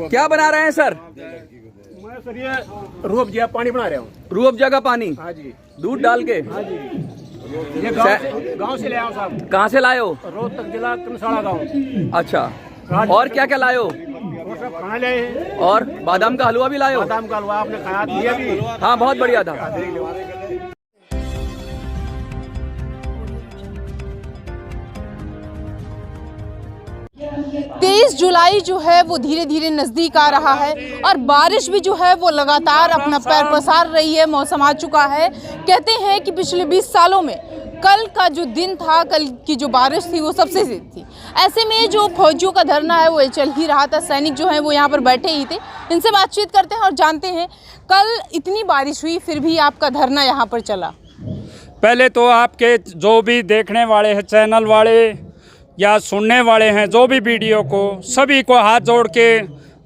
क्या बना रहे हैं सर? मैं सर ये रूह अफ़ज़ा पानी बना रहा हूँ। रूह अफ़ज़ा का पानी? हाँ जी। दूध डाल के? हाँ जी। ये गांव से लाया हूँ साहब। कहाँ से लाए हो? रोहतक जिला कनसाड़ा गाँव। अच्छा, और क्या क्या लाए हो? और सब खाना लाए हैं। और बादाम का हलवा भी लाए हो? बादाम का हलवा आपने खाया दिया भी? हाँ, बहुत बढ़िया था। 23 जुलाई जो है वो धीरे धीरे नज़दीक आ रहा है और बारिश भी जो है वो लगातार अपना पैर पसार रही है। मौसम आ चुका है। कहते हैं कि पिछले 20 सालों में कल का जो दिन था, कल की जो बारिश थी वो सबसे ज़्यादा थी। ऐसे में जो फौजियों का धरना है वो चल ही रहा था। सैनिक जो हैं वो यहाँ पर बैठे ही थे। इनसे बातचीत करते हैं और जानते हैं कल इतनी बारिश हुई फिर भी आपका धरना यहाँ पर चला। पहले तो आपके जो भी देखने वाले हैं, चैनल वाले या सुनने वाले हैं, जो भी वीडियो को, सभी को हाथ जोड़ के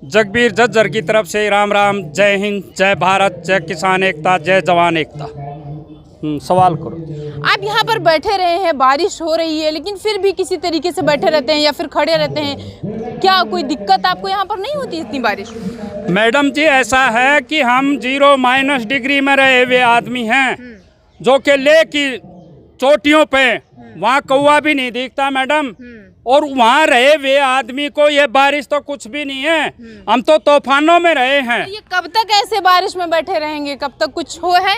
जगबीर जज्जर की तरफ से राम राम, जय हिंद, जय भारत, जय किसान एकता, जय जवान एकता। सवाल करो। आप यहाँ पर बैठे रहे हैं, बारिश हो रही है लेकिन फिर भी किसी तरीके से बैठे रहते हैं या फिर खड़े रहते हैं, क्या कोई दिक्कत आपको यहाँ पर नहीं होती इतनी बारिश? मैडम जी, ऐसा है कि हम 0- डिग्री में रहे हुए आदमी हैं, जो कि ले की चोटियों पे वहाँ कौवा भी नहीं दिखता मैडम, और वहाँ रहे हुए आदमी को ये बारिश तो कुछ भी नहीं है। हम तो तूफानों में रहे हैं। तो ये कब तक ऐसे बारिश में बैठे रहेंगे? कब तक कुछ हो है?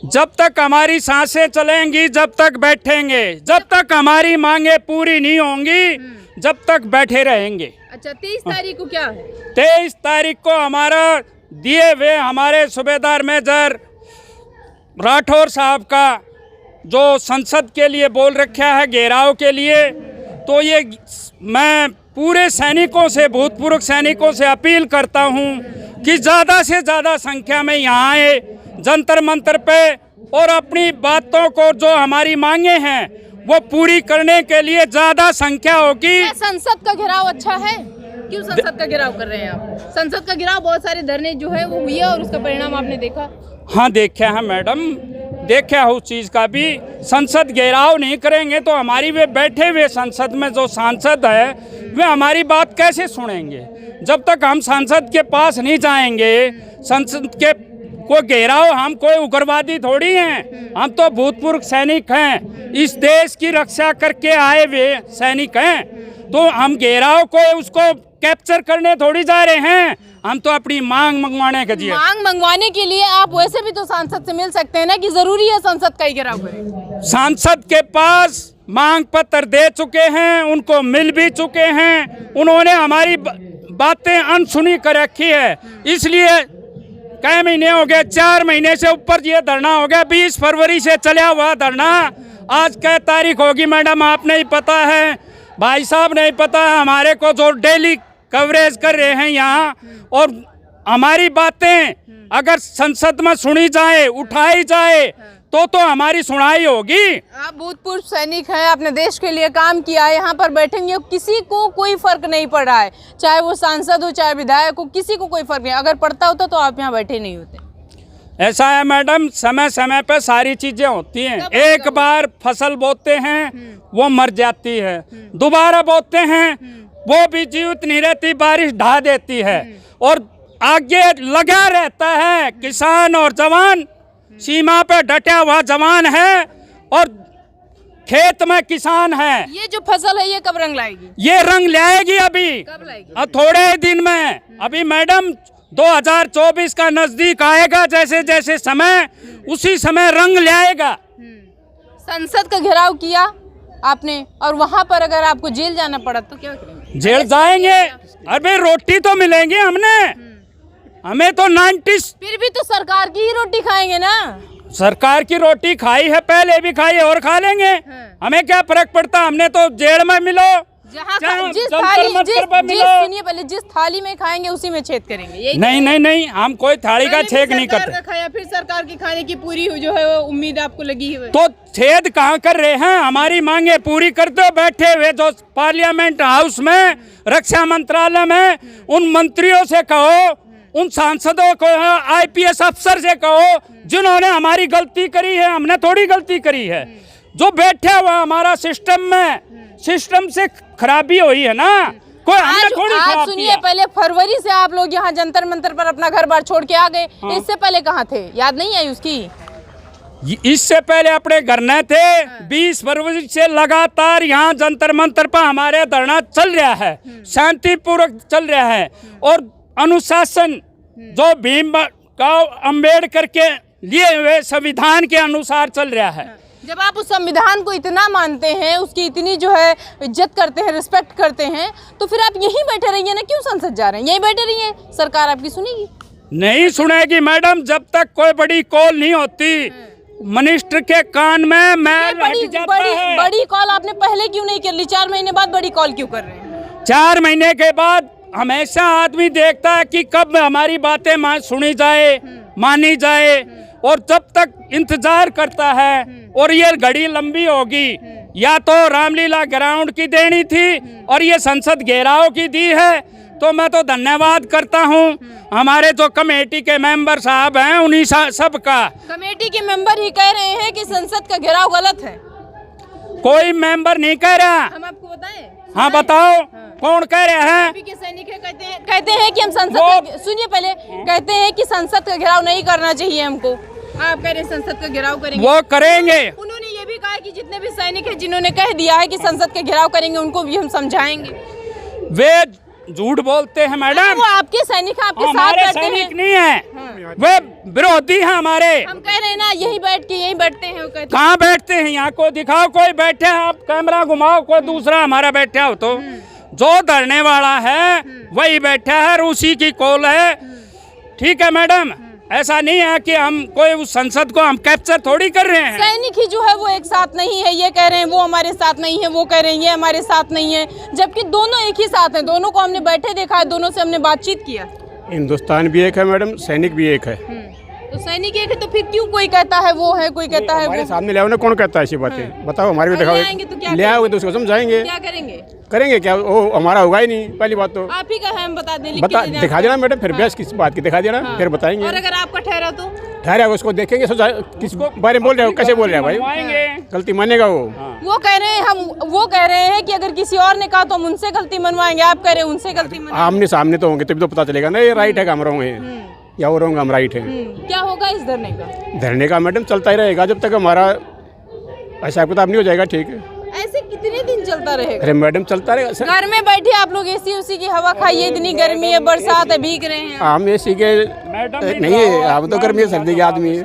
जब तक हमारी सांसें चलेंगी, जब तक बैठेंगे, जब तक हमारी मांगे पूरी नहीं होंगी, जब तक बैठे रहेंगे। अच्छा, 23 तारीख को क्या है? 23 तारीख को हमारा दिए हुए हमारे सूबेदार मेजर राठौर साहब का जो संसद के लिए बोल रखा है घेराव के लिए, तो ये मैं पूरे सैनिकों से, भूतपूर्व सैनिकों से अपील करता हूँ कि ज़्यादा से ज़्यादा संख्या में यहाँ आए जंतर मंतर पे, और अपनी बातों को, जो हमारी मांगे हैं वो पूरी करने के लिए ज़्यादा संख्या होगी। संसद का घेराव अच्छा है? क्यों संसद का घेराव कर रहे हैं आप? संसद का घेराव, बहुत सारे धरने जो है वो हुई है और उसका परिणाम आपने देखा? हाँ, देखा है मैडम, देखा है उस चीज़ का भी। संसद घेराव नहीं करेंगे तो हमारी वे बैठे हुए संसद में जो सांसद है वे हमारी बात कैसे सुनेंगे? जब तक हम संसद के पास नहीं जाएंगे, संसद के को घेराव, हम कोई उग्रवादी थोड़ी हैं, हम तो भूतपूर्व सैनिक हैं, इस देश की रक्षा करके आए हुए सैनिक हैं। तो हम घेराव को, उसको कैप्चर करने थोड़ी जा रहे हैं, हम तो अपनी मांग मंगवाने के लिए। मांग मंगवाने के लिए आप वैसे भी तो सांसद से मिल सकते हैं ना, कि जरूरी है संसद का ही घेराव करें? सांसद के पास मांग पत्र दे चुके हैं, उनको मिल भी चुके हैं, उन्होंने हमारी बातें अनसुनी कर रखी है। इसलिए कई महीने हो गए, 4 महीने से ऊपर ये धरना हो गया। 20 फरवरी से चला हुआ धरना, आज क्या तारीख होगी मैडम आप नहीं पता है, भाई साहब नहीं पता है, हमारे को जो डेली कवरेज कर रहे हैं यहाँ, और हमारी बातें अगर संसद में सुनी जाए, उठाई जाए, तो हमारी सुनाई होगी। आप भूतपूर्व सैनिक हैं, आपने देश के लिए काम किया है, यहाँ पर बैठेंगे, किसी को कोई फर्क नहीं पड़ रहा है, चाहे वो सांसद हो चाहे विधायक हो, किसी को कोई फर्क नहीं। अगर पड़ता होता तो आप यहाँ बैठे नहीं होते। ऐसा है मैडम, समय समय पर सारी चीजें होती हैं। एक बार फसल बोते हैं वो मर जाती है, दोबारा बोते हैं वो भी जीवित नहीं रहती, बारिश ढा देती है, और आगे लगा रहता है किसान और जवान। सीमा पे डटा हुआ जवान है और खेत में किसान है। ये जो फसल है ये कब रंग लाएगी? ये रंग लाएगी अभी, कब लाएगी? अब थोड़े दिन में। अभी मैडम 2024 का नजदीक आएगा, जैसे जैसे समय, उसी समय रंग लाएगा। संसद का घेराव किया आपने और वहां पर अगर आपको जेल जाना पड़ा तो क्या करेंगे? जेल जाएंगे, अरे रोटी तो मिलेंगी हमें तो 90। फिर भी तो सरकार की ही रोटी खाएंगे ना। सरकार की रोटी खाई है, पहले भी खाई है और खा लेंगे। हमें क्या फर्क पड़ता, हमने तो जेल में मिलो, जिस थाली में खाएंगे उसी में छेद करेंगे। नहीं, हम कोई थाली का छेद नहीं करते। खाया फिर सरकार की खाने की पूरी जो है वो उम्मीद आपको लगी है, तो छेद कहाँ कर रहे हैं? हमारी मांगे पूरी करते हो बैठे हुए जो पार्लियामेंट हाउस में, रक्षा मंत्रालय में, उन मंत्रियों से कहो, उन सांसदों को, IPS अफसर से कहो जिन्होंने हमारी गलती करी है, हमने थोड़ी गलती करी है। जो बैठे हुआ हमारा सिस्टम में, सिस्टम से खराबी हुई है ना, कोई हमने थोड़ी आज खराब सुनिए, किया। पहले फरवरी से आप लोग यहाँ जंतर मंतर पर अपना घर बार छोड़ के आ गए, इससे पहले कहाँ थे? याद नहीं आई उसकी? इससे पहले अपने घर न थे। 20 फरवरी से लगातार यहाँ जंतर मंतर पर हमारे धरना चल रहा है, शांतिपूर्वक चल रहा है। और अनुशासन जो भीमराव अंबेडकर के लिए हुए संविधान के अनुसार चल रहा है। जब आप उस संविधान को इतना मानते हैं, उसकी इतनी जो है इज्जत करते हैं, रिस्पेक्ट करते हैं, तो फिर आप यहीं बैठे रहिए ना, क्यों संसद जा रहे हैं? यहीं बैठे रहिए, सरकार आपकी सुनेगी? नहीं सुनेगी मैडम, जब तक कोई बड़ी कॉल नहीं होती मिनिस्टर के कान में मैल हट जाता है। बड़ी कॉल आपने पहले क्यों नहीं कर ली? 4 महीने बाद बड़ी कॉल क्यों कर रहे हैं? 4 महीने के बाद हमेशा आदमी देखता है कि कब हमारी बातें सुनी जाए, मानी जाए, और जब तक इंतजार करता है। और ये घड़ी लंबी होगी, या तो रामलीला ग्राउंड की देनी थी और ये संसद घेराव की दी है। तो मैं तो धन्यवाद करता हूँ हमारे जो कमेटी के मेंबर साहब हैं, उन्हीं सब का। कमेटी के मेंबर ही कह रहे हैं कि संसद का घेराव गलत है। कोई मेंबर नहीं कह रहा। हम आपको बताएं? हाँ बताओ, कौन कह रहे हैं? के सैनिक है, कहते हैं कि हम संसद सुनिए पहले, कहते हैं कि संसद का घेराव नहीं करना चाहिए हमको। आप कह रहे हैं संसद का घेराव करेंगे? वो करेंगे। उन्होंने ये भी कहा कि जितने भी सैनिक हैं जिन्होंने कह दिया है कि संसद का घेराव करेंगे, उनको भी हम समझाएंगे। वे झूठ बोलते हैं मैडम। वो आपके सैनिक हैं, आपके साथ हमारे बैठते सैनिक हैं। नहीं है, वे विरोधी हैं हमारे। हम कह रहे हैं ना, यही बैठ के यही बैठते हैं। वो कहते हैं कहाँ बैठते हैं? यहाँ को दिखाओ कोई बैठे हैं, आप कैमरा घुमाओ, कोई दूसरा हमारा बैठा हो तो। जो धरने वाला है वही बैठा है, रूसी की कॉल है। ठीक है मैडम, ऐसा नहीं है कि हम कोई उस संसद को हम कैप्चर थोड़ी कर रहे हैं। सैनिक ही जो है वो एक साथ नहीं है, ये कह रहे हैं वो हमारे साथ नहीं है, वो कह रहे हैं ये हमारे साथ नहीं है, जबकि दोनों एक ही साथ हैं। दोनों को हमने बैठे देखा है, दोनों से हमने बातचीत किया। हिंदुस्तान भी एक है मैडम, सैनिक भी एक है। तो सैनिक एक है, तो फिर क्यों कोई कहता है वो है, कोई कहता है हमारे वो? सामने ले आओ ना, कौन कहता है ऐसी बातें? बताओ, हमारे भी ले आएंगे तो क्या दिखाओ, ले आओगे तो उसको समझाएंगे। क्या करेंगे? करेंगे क्या? वो हमारा होगा ही नहीं, पहली बात तो। आप ही का है, हम बता दें, लिख बता के दे दें दिखा आपको। देना मैडम, फिर बहस किस बात की, दिखा देना, फिर बताएंगे। और अगर आपका ठहरा तो ठहरा उसको देखेंगे, किसको बारे में बोल रहे हो, कैसे बोल रहे हैं भाई? मनवाएंगे। गलती मानेगा वो। वो कह रहे हैं वो कह रहे हैं कि अगर किसी और ने कहा तो हम उनसे गलती मनवाएंगे, आप कह रहे हैं उनसे गलती मनवाएंगे। आमने सामने तो होंगे तभी तो पता चलेगा ना, ये राइट है, हम रॉन्ग है, या वो रॉन्ग हम राइट है। क्या होगा इस धरने का? धरने का मैडम चलता ही रहेगा जब तक हमारा हिसाब किताब नहीं हो जाएगा। ठीक है, ऐसे कितने दिन चलता रहेगा? अरे मैडम चलता रहेगा सर। घर में बैठे आप लोग एसी उसी की हवा खाइए, इतनी गर्मी है, बरसात है, भीग रहे हैं। हम एसी के नहीं है, हम तो गर्मी सर्दी के आदमी है,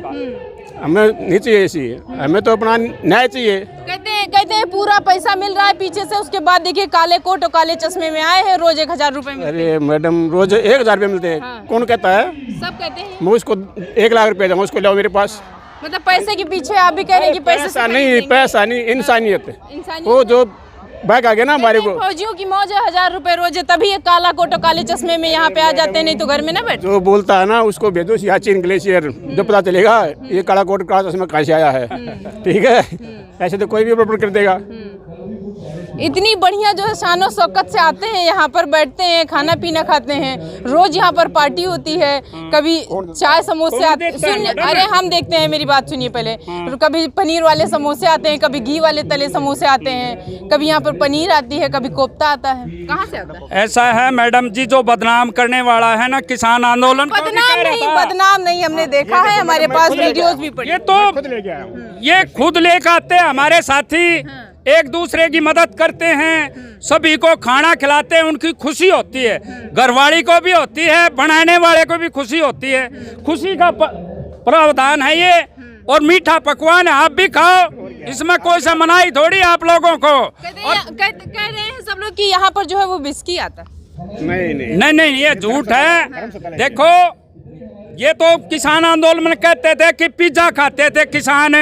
हमें नहीं चाहिए एसी, हमें तो अपना न्याय चाहिए। कहते हैं पूरा पैसा मिल रहा है पीछे से, उसके बाद देखिए काले कोट और काले चश्मे में आए हैं, रोज 1000 रुपए में। अरे मैडम रोज 1000 रुपये मिलते हैं, कौन कहता है? सब कहते हैं। मैं उसको 1 लाख रुपये दूँ, उसको लाओ मेरे पास। मतलब पैसे के पीछे आप भी कह रहे हैं कि पैसा नहीं, पैसा नहीं, इंसानियत। इंसानियत। वो जो बैग आ गया ना हमारे को, फौजियों की मौज है, 1000 रुपए रोज है, तभी ये काला कोट और काले चश्मे में यहाँ पे आ जाते हैं, नहीं तो घर में ना बैठे। जो बोलता है ना उसको भेजो सियाचिन ग्लेशियर, जब पता चलेगा ये काला कोट काला चश्मा कहाँ से आया है। ठीक है, ऐसे तो कोई भी प्रॉब्लम कर देगा। इतनी बढ़िया जो है शानो शौकत से आते हैं, यहाँ पर बैठते हैं, खाना पीना खाते हैं, रोज यहाँ पर पार्टी होती है, कभी चाय समोसे आते अरे हम देखते हैं, मेरी बात सुनिए पहले। कभी पनीर वाले समोसे आते हैं, कभी घी वाले तले समोसे आते हैं, कभी यहाँ पर पनीर आती है, कभी कोफ्ता आता है। कहाँ से आता है? ऐसा है मैडम जी, जो बदनाम करने वाला है ना किसान आंदोलन को भी कह रहा था। बदनाम नहीं, हमने देखा है, हमारे पास वीडियोस भी पड़ी। ये तो खुद लेकर आते हैं, हमारे साथी एक दूसरे की मदद करते हैं, सभी को खाना खिलाते हैं, उनकी खुशी होती है, घरवाली को भी होती है, बनाने वाले को भी खुशी होती है। खुशी का प्रावधान है ये, और मीठा पकवान है, आप भी खाओ, इसमें कोई सा मनाही थोड़ी आप लोगों को। कह रहे हैं सब लोग कि यहाँ पर जो है वो विस्की आता है। नहीं, ये झूठ है। देखो, ये तो किसान आंदोलन में कहते थे कि पिज्जा खाते थे किसान,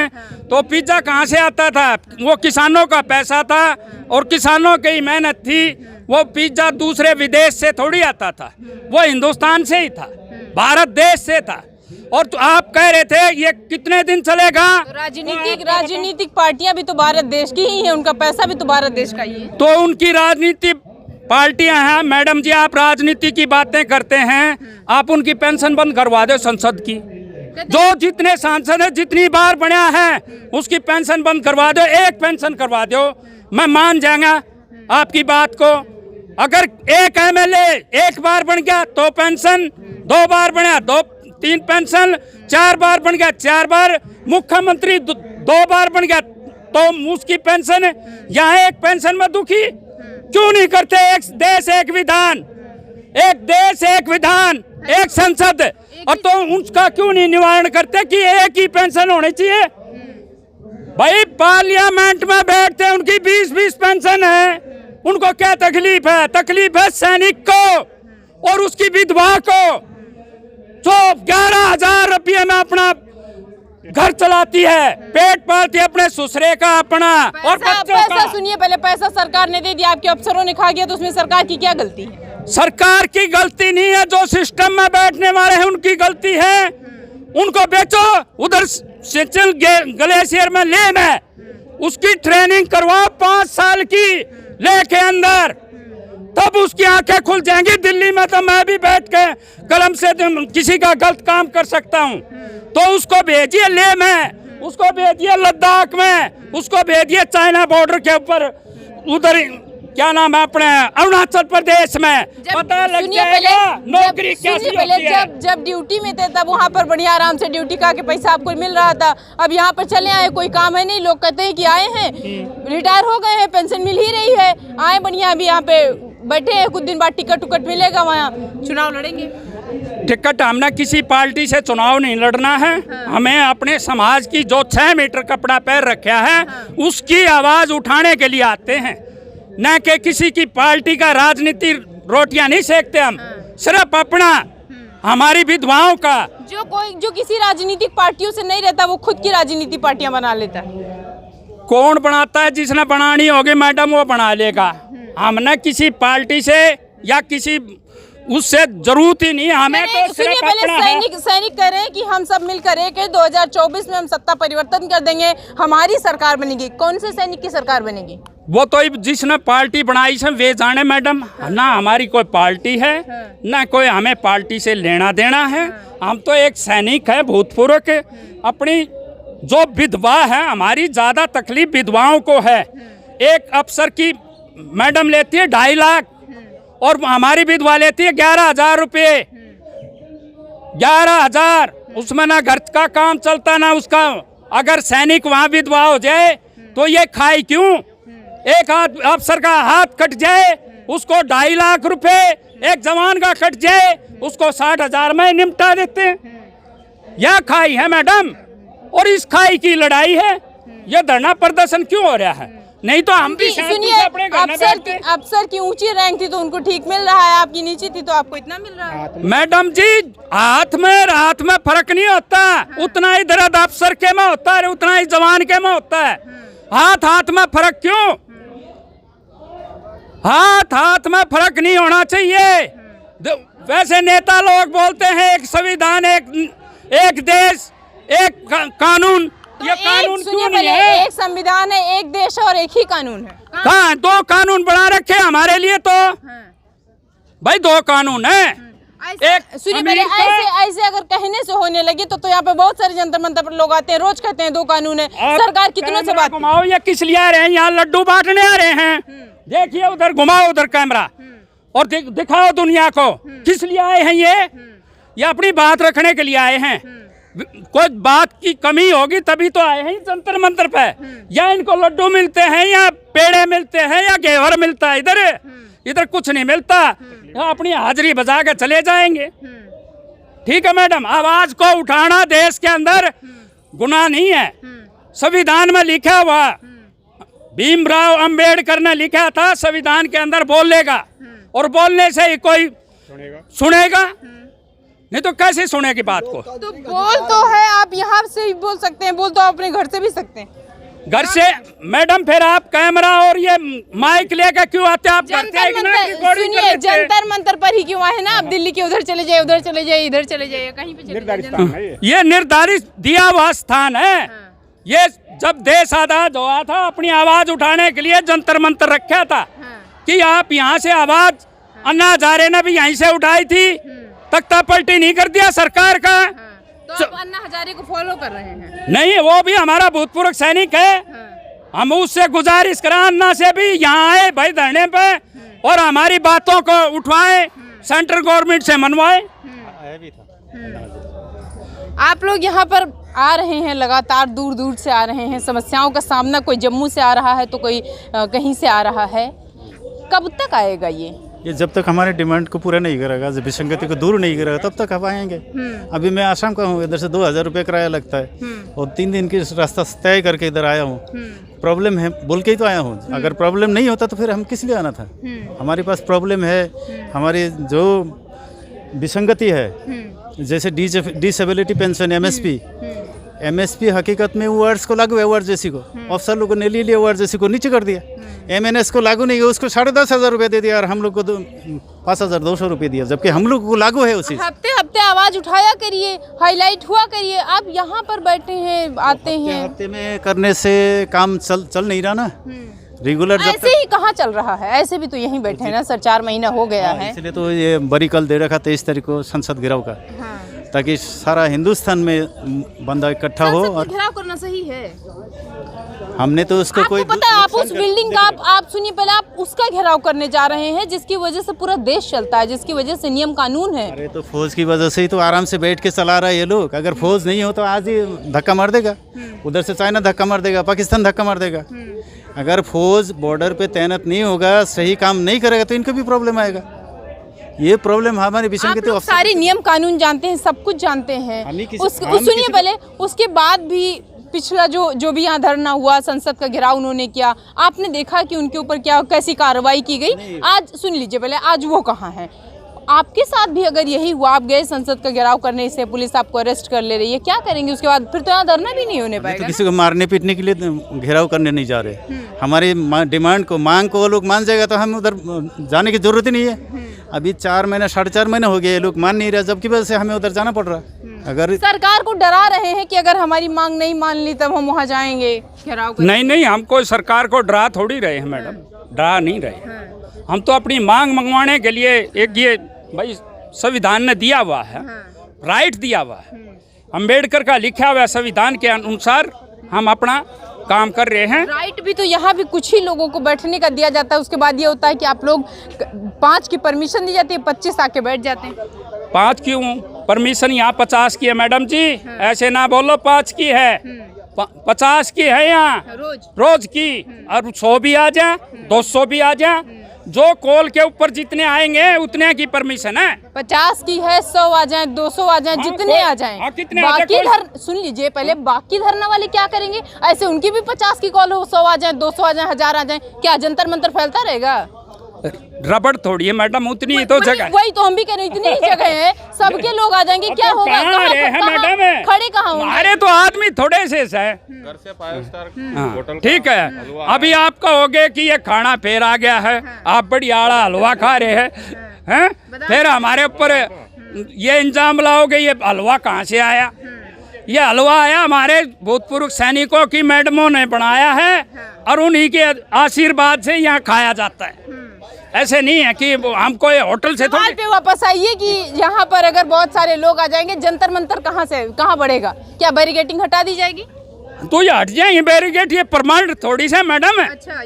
तो पिज्जा कहाँ से आता था? वो किसानों का पैसा था और किसानों की मेहनत थी। वो पिज्जा दूसरे विदेश से थोड़ी आता था, वो हिंदुस्तान से ही था, भारत देश से था। और तो आप कह रहे थे ये कितने दिन चलेगा? राजनीतिक पार्टियां भी तो भारत देश की ही हैं, उनका पैसा भी तो भारत देश का ही है। तो उनकी राजनीति पार्टियां हैं मैडम जी। आप राजनीति की बातें करते हैं, आप उनकी पेंशन बंद करवा दो संसद की, जो जितने सांसद है जितनी बार बना है उसकी पेंशन बंद करवा दो, एक पेंशन करवा दो, मैं मान जाऊंगा आपकी बात को। अगर एक एमएलए एक बार बन गया तो पेंशन, 2 बार बना 3 पेंशन, 4 बार बन गया 4 बार, मुख्यमंत्री 2 बार बन गया तो उसकी पेंशन। यहाँ एक पेंशन में दुखी क्यों नहीं करते? एक देश एक विधान, एक देश एक विधान, एक संसद, और तो उसका क्यों नहीं निवारण करते कि एक ही पेंशन होनी चाहिए? भाई पार्लियामेंट में बैठते उनकी 20-20 पेंशन है, उनको क्या तकलीफ है? तकलीफ है सैनिक को और उसकी विधवा को जो 11,000 रुपये में अपना घर चलाती है, पेट पालती है अपने ससुरे का अपना और बच्चों का। सुनिए, पहले पैसा सरकार ने दे दिया, आपके अफसरों ने खा गया, तो उसमें सरकार की क्या गलती है? सरकार की गलती नहीं है, जो सिस्टम में बैठने वाले हैं उनकी गलती है। उनको बेचो, उधर सिंचन ग्लेशियर में ले में उसकी ट्रेनिंग करवाओ 5 साल की लेके अंदर, तब उसकी आंखें खुल जाएंगी। दिल्ली में तो मैं भी बैठ के कलम से किसी का गलत काम कर सकता हूँ, तो उसको भेजिए ले में, उसको भेजिए लद्दाख में, उसको भेजिए चाइना बॉर्डर के ऊपर, उधर क्या नाम है अपने अरुणाचल प्रदेश में, पता लग जाएगा नौकरी कैसी होती है। जब ड्यूटी में थे तब वहाँ पर बढ़िया आराम से ड्यूटी का के पैसा आपको मिल रहा था। अब यहाँ पर चले आए, कोई काम है नहीं, लोग कहते हैं कि आए हैं रिटायर हो गए हैं, पेंशन मिल ही रही है, आए बढ़िया अभी यहाँ पे बैठे हैं, कुछ दिन बाद टिकट मिलेगा, वहाँ चुनाव लड़ेंगे। टिकट हमने किसी पार्टी से चुनाव नहीं लड़ना है। हमें अपने समाज की जो 6 मीटर कपड़ा पैर रखा है उसकी आवाज उठाने के लिए आते हैं, न कि किसी की पार्टी का राजनीति रोटियां नहीं सेकते हम, सिर्फ अपना हमारी विधवाओं का। जो किसी राजनीतिक पार्टियों से नहीं रहता वो खुद की राजनीतिक पार्टियां बना लेता है। कौन बनाता है? जिसने बनानी होगी मैडम वो बना लेगा। हमने किसी पार्टी से या किसी उससे जरूरत ही नहीं, हमें तो सिर्फ अपना सैनिक कह रहे हैं कि हम सब मिलकर 2024 में हम सत्ता परिवर्तन कर देंगे, हमारी सरकार बनेगी। कौन से सैनिक की सरकार बनेगी? वो तो जिसने पार्टी बनाई है वे जाने मैडम, ना हमारी कोई पार्टी है ना कोई हमें पार्टी से लेना देना है। हम तो एक सैनिक है भूतपूर्व के। अपनी जो विधवा है, हमारी ज्यादा तकलीफ विधवाओं को है। एक अफसर की मैडम लेती है 2.5 लाख और हमारी विधवा लेती है 11,000 रुपये। 11,000, उसमें ना घर का काम चलता ना उसका। अगर सैनिक वहाँ विधवा हो जाए तो ये खाए क्यों? एक हाथ अफसर का हाथ कट जाए उसको 2.5 लाख रुपए, एक जवान का कट जाए उसको 60,000 में निपटा देते हैं। यह खाई है मैडम, और इस खाई की लड़ाई है। यह धरना प्रदर्शन क्यों हो रहा है? नहीं तो हम भी सुनिए, अफसर की ऊंची रैंक थी तो उनको ठीक मिल रहा है, आपकी नीची थी तो आपको इतना मिल रहा है। मैडम जी, हाथ में फर्क नहीं होता। उतना ही दर्द अफसर के में होता है, उतना ही जवान के में होता है। हाथ में फर्क क्यों? हाथ में फर्क नहीं होना चाहिए। वैसे नेता लोग बोलते हैं एक संविधान, एक देश, एक कानून। ये कानून क्यों नहीं है? एक संविधान है, एक देश और एक ही कानून है। कहाँ 2 कानून बना रखे हमारे लिए तो? भाई 2 कानून है। सुनिए पहले, ऐसे अगर कहने से होने लगे तो यहाँ पे बहुत सारे जंतर मंतर पर लोग आते हैं, रोज कहते हैं 2 कानून है। सरकार कितनों से बात घुमाओ, ये किस लिए आ रहे हैं? यहाँ लड्डू बांटने आ रहे हैं। देखिए उधर घुमाओ, उधर कैमरा, और दिखाओ दुनिया को किस लिए आए हैं। ये अपनी बात रखने के लिए आए हैं। कोई बात की कमी होगी तभी तो आए हैं जंतर मंतर पे। या इनको लड्डू मिलते हैं या पेड़े मिलते हैं या घेवर मिलता है? इधर कुछ नहीं मिलता। अपनी हाजिरी बजा के चले जाएंगे। ठीक है मैडम, आवाज को उठाना देश के अंदर गुनाह नहीं है। संविधान में लिखा हुआ, भीमराव अंबेडकर ने लिखा था संविधान के अंदर बोलेगा, और बोलने से ही कोई सुनेगा, नहीं तो कैसे सुनेगी बात को? तो बोल तो है, आप यहाँ से भी बोल सकते हैं, बोल तो आप अपने घर से भी सकते हैं। घर से मैडम, फिर आप कैमरा और ये माइक लेकर क्यों आते हैं? आप सुनिए, जंतर मंतर पर ही क्यों आए ना? आप दिल्ली के उधर चले जाइए, उधर चले जाइए, इधर चले जाइए, कहीं पे चले। ये निर्धारित दिया हुआ स्थान है। ये जब देश आजाद हुआ था, अपनी आवाज उठाने के लिए जंतर मंतर रखा था कि आप यहाँ से आवाज, अन्ना हजारे ने भी यहीं से उठाई थी, तख्ता पलटी नहीं कर दिया सरकार का। आप अन्ना हजारे को फॉलो कर रहे हैं? नहीं, वो भी हमारा भूतपूर्व सैनिक है। हम उससे गुजारिश करें अन्ना से भी यहाँ आए भाई धरने पे और हमारी बातों को उठवाएं, सेंट्रल गवर्नमेंट से मनवाएं। आप लोग यहाँ पर आ रहे हैं, लगातार दूर दूर से आ रहे हैं, समस्याओं का सामना, कोई जम्मू से आ रहा है तो कोई कहीं से आ रहा है। कब तक आएगा ये जब तक हमारे डिमांड को पूरा नहीं करेगा, जब विसंगति को दूर नहीं करेगा तब तक हम आएंगे। अभी मैं आसाम का हूँ, इधर से 2000 रुपये किराया लगता है और 3 दिन की रास्ता तय करके इधर आया हूँ। प्रॉब्लम है बोल के ही तो आया हूँ, अगर प्रॉब्लम नहीं होता तो फिर हम किस लिए आना था। हमारे पास प्रॉब्लम है, हमारी जो विसंगति है, जैसे डिसेबिलिटी पेंशन एमएसपी हकीकत में वर्ड्स को लागू है, ओआरजेसी को अफसर लोगों ने ले लिया, ओआरजेसी को नीचे कर दिया, एमएनएस को लागू नहीं है, उसको 10,500 रुपये दे दिया और हम लोग को 5,200 रुपये दिया, जबकि हम लोग को लागू है उसी। हफ्ते हफ्ते आवाज उठाया करिए, हाईलाइट हुआ करिए। आप यहाँ पर बैठे हैं, आते हैं, हफ्ते में करने से काम चल नहीं रहा ना, रेगुलर ऐसे ही कहाँ चल रहा है? ऐसे भी तो यहीं बैठे हैं ना सर, 4 महीना हो गया है। इसलिए तो ये बड़ी कल दे रखा 23 तारीख को संसद घेराव का, ताकि सारा हिंदुस्तान में बंदा इकट्ठा हो। और घेराव करना सही है, हमने तो उसको कोई पता है, आप उस बिल्डिंग का आप सुनिए पहले, आप उसका घेराव करने जा रहे हैं जिसकी वजह से पूरा देश चलता है, जिसकी वजह से नियम कानून है। अरे तो फौज की वजह से ही तो आराम से बैठ के चला रहा है ये लोग। अगर फौज नहीं हो तो आज ही धक्का मार देगा, उधर से चाइना धक्का मार देगा, पाकिस्तान धक्का मार देगा। अगर फौज बॉर्डर पे तैनात नहीं होगा, सही काम नहीं करेगा तो इनको भी प्रॉब्लम आएगा। ये प्रॉब्लम हमारी विसंगति। आप सारे नियम कानून जानते हैं, सब कुछ जानते हैं। सुनिए पहले, उसके बाद भी पिछला जो भी यहाँ धरना हुआ, संसद का घेराव उन्होंने किया, आपने देखा कि उनके ऊपर क्या कैसी कार्रवाई की गई। आज सुन लीजिए पहले, आज वो कहाँ है? आपके साथ भी अगर यही हुआ, आप गए संसद का घेराव करने से, पुलिस आपको अरेस्ट कर ले रही है, क्या करेंगे उसके बाद? फिर तो यहाँ धरना भी नहीं होने पाएगा। तो किसी को मारने पीटने के लिए घेराव करने नहीं जा रहे। हमारी डिमांड को, मांग को वो लोग मान जाएगा तो हम उधर जाने की जरूरत ही नहीं है। अभी 4 महीना 4.5 महीने हो गए, ये लोग मान नहीं रहे, जबकि वजह से हमें उधर जाना पड़ रहा है। अगर सरकार को डरा रहे हैं कि अगर हमारी मांग नहीं मान ली तब हम वहाँ जाएंगे घेराव करने। नहीं, हम कोई सरकार को डरा थोड़ी रहे हैं मैडम, डरा नहीं रहे। हम तो अपनी मांग मंगवाने के लिए, एक ये भाई संविधान ने दिया हुआ है, राइट दिया हुआ है, अंबेडकर का लिखा हुआ संविधान के अनुसार हम अपना काम कर रहे हैं। राइट भी तो यहाँ भी कुछ ही लोगों को बैठने का दिया जाता है, उसके बाद ये होता है कि आप लोग 5 की परमिशन दी जाती है, 25 आके बैठ जाते हैं। 5 क्यों परमिशन, यहाँ 50 की है मैडम जी। ऐसे ना बोलो, 5 की है, 50 की है यहाँ रोज की। और 100 भी आ जाए, 200 भी आ जाए, जो कॉल के ऊपर जितने आएंगे उतने की परमिशन है। 50 की है, 100 आ जाए, 200 आ जाए, जितने आ जाए। बाकी सुन लीजिए पहले, बाकी धरना वाले क्या करेंगे? ऐसे उनकी भी 50 की कॉल हो, 100 आ जाए, 200 आ जाए, 1000 आ जाए, क्या जंतर मंतर फैलता रहेगा? रबड़ थोड़ी है मैडम, उतनी ही तो जगह। वही तो हम भी कह रहे हैं, इतनी ही जगह है, सबके लोग आ जाएंगे, क्या होगा? मैडम खड़े कहाँ होंगे? अरे तो आदमी थोड़े से है। ठीक है, अभी आप कहोगे कि ये खाना फिर आ गया है, आप बड़ी आड़ा हलवा खा रहे हैं, फिर हमारे ऊपर ये इंजाम लाओगे, ये हलवा कहाँ से आया? ये हलवा आया हमारे भूतपूर्व सैनिकों की मैडमों ने बनाया है और उन्हीं के आशीर्वाद से यहाँ खाया जाता है। ऐसे नहीं है कि हम कोई होटल से सवाल पे वापस आइए कि यहाँ पर अगर बहुत सारे लोग आ जाएंगे, जंतर मंतर कहाँ बढ़ेगा? क्या बैरिकेटिंग हटा दी जाएगी? तो ये हट जाएंगे बैरिकेड, ये परमानेंट थोड़ी से मैडम है। अच्छा,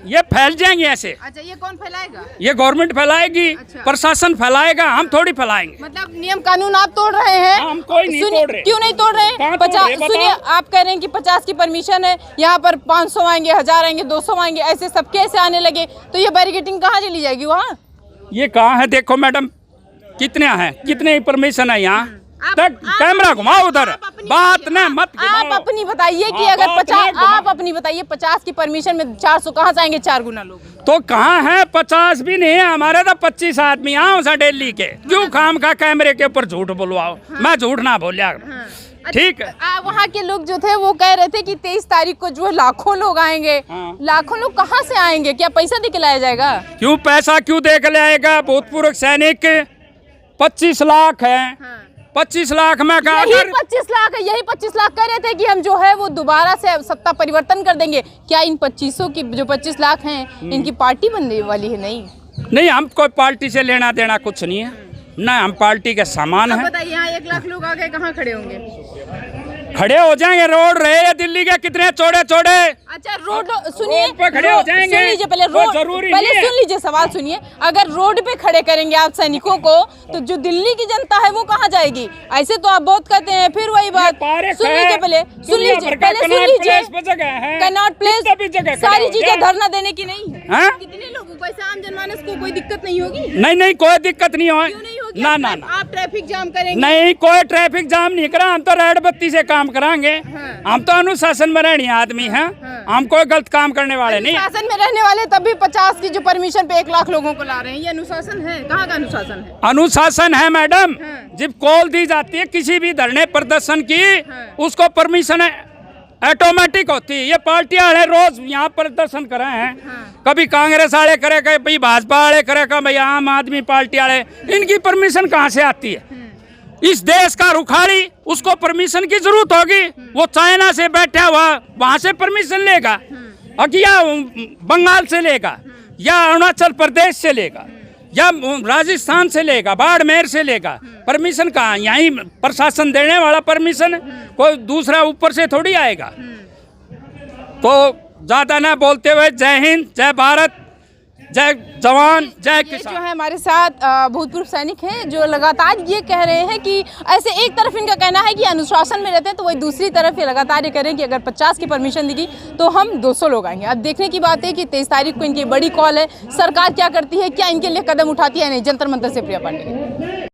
ये फैल जाएंगे ऐसे। अच्छा, ये कौन फैलाएगा? ये गवर्नमेंट फैलाएगी। अच्छा। प्रशासन फैलाएगा, हम थोड़ी फैलाएंगे। मतलब नियम कानून आप तोड़ रहे हैं? हम कोई नहीं तोड़ रहे। क्यों नहीं तोड़ रहे हैं? 50 सुनिए, आप कह रहे हैं कि 50 की परमिशन है, यहाँ पर 500 आएंगे, 1000 आएंगे, 200 आएंगे, ऐसे सबके ऐसे आने लगे तो ये बैरिकेटिंग कहाँ चली जाएगी? वहाँ ये कहाँ है? देखो मैडम, कितने हैं, कितने परमिशन है यहाँ? कैमरा घुमाओ उधर, बात न मत घुमाओ। आप अपनी बताइए कि अगर 50, आप अपनी बताइए 50 की परमिशन में 400 कहाँ से आएंगे? 4 गुना लोग तो कहाँ है? 50 भी नहीं है हमारे, तो 25 आदमी आओ सा दिल्ली के। क्यों खाम का कैमरे के ऊपर झूठ बोलवाओ? मैं झूठ ना बोलिया। ठीक है, वहाँ के लोग जो थे वो कह रहे थे कि 23 तारीख को जो लाखों लोग आएंगे। लाखों लोग कहाँ से आएंगे? क्या पैसा दे के लाया जाएगा? क्यों पैसा क्यों दे के लाएगा? भूतपूर्व सैनिक 25 लाख है। 25 लाख में कहा, यही 25 लाख है, यही 25 लाख कह रहे थे कि हम जो है वो दोबारा से सत्ता परिवर्तन कर देंगे। क्या इन 2500 की जो 25 लाख हैं, इनकी पार्टी बनने वाली है? नहीं, हम कोई पार्टी से लेना देना कुछ नहीं है। ना हम पार्टी के सामान अब हैं। बताइए, यहाँ 1 लाख लोग आ गए, कहाँ खड़े होंगे? खड़े हो जाएंगे, रोड रहे हैं दिल्ली के कितने चौड़े चौड़े। अच्छा, रोड सुनिए, रोड पे खड़े हो जाएंगे। सुन लीजिए पहले, वो रोड जरूरी पहले नहीं है। सुन लीजिए, सवाल सुनिए। अगर रोड पे खड़े करेंगे आप सैनिकों को, तो जो दिल्ली की जनता है वो कहाँ जाएगी? ऐसे तो आप बहुत कहते हैं, फिर वही बात। सुन लीजिए पहले, सुन लीजिए पहले, सुन लीजिए। कनॉट प्लेस सारी चीजें धरना देने की नहीं है। कितने लोगों को, ऐसे आम जनमानस को कोई दिक्कत नहीं होगी? नहीं, कोई दिक्कत नहीं हो। क्यों नहीं होगी? ना आप ट्रैफिक जाम करेंगे? नहीं, कोई ट्रैफिक जाम नहीं करा, हम तो रेड बत्ती से काम कराएंगे। हम तो अनुशासन में रहने आदमी हैं। हम कोई गलत काम करने वाले नहीं। अनुशासन में रहने वाले तब भी 50 की जो परमिशन पे 1 लाख लोगों को ला रहे हैं, ये अनुशासन है? कहाँ का अनुशासन है? अनुशासन है मैडम। जब कॉल दी जाती है किसी भी धरने प्रदर्शन की, उसको परमिशन ऑटोमेटिक होती है। ये पार्टी वाले रोज यहाँ प्रदर्शन करे हैं। कभी कांग्रेस वाले करे, कभी भाजपा वाले करे, कभी आम आदमी पार्टी वाले। इनकी परमिशन कहाँ से आती है? इस देश का रुखाड़ी, उसको परमिशन की जरूरत होगी। वो चाइना से बैठा हुआ, वहां से परमिशन लेगा, या बंगाल से लेगा, या अरुणाचल प्रदेश से लेगा, या राजस्थान से लेगा, बाड़मेर से लेगा। परमिशन कहाँ? यहीं प्रशासन देने वाला परमिशन, कोई दूसरा ऊपर से थोड़ी आएगा। तो ज्यादा ना बोलते हुए, जय हिंद, जय भारत, जय जवान, जय किसान। जो है हमारे साथ भूतपूर्व सैनिक हैं, जो लगातार ये कह रहे हैं कि ऐसे एक तरफ इनका कहना है कि अनुशासन में रहते हैं, तो वही दूसरी तरफ ये लगातार ये कह रहे हैं कि अगर 50 की परमिशन देगी तो हम 200 लोग आएंगे। अब देखने की बात है कि 23 तारीख को इनकी बड़ी कॉल है, सरकार क्या करती है, क्या इनके लिए कदम उठाती है? नहीं, जंतर मंतर से प्रिया पांडे।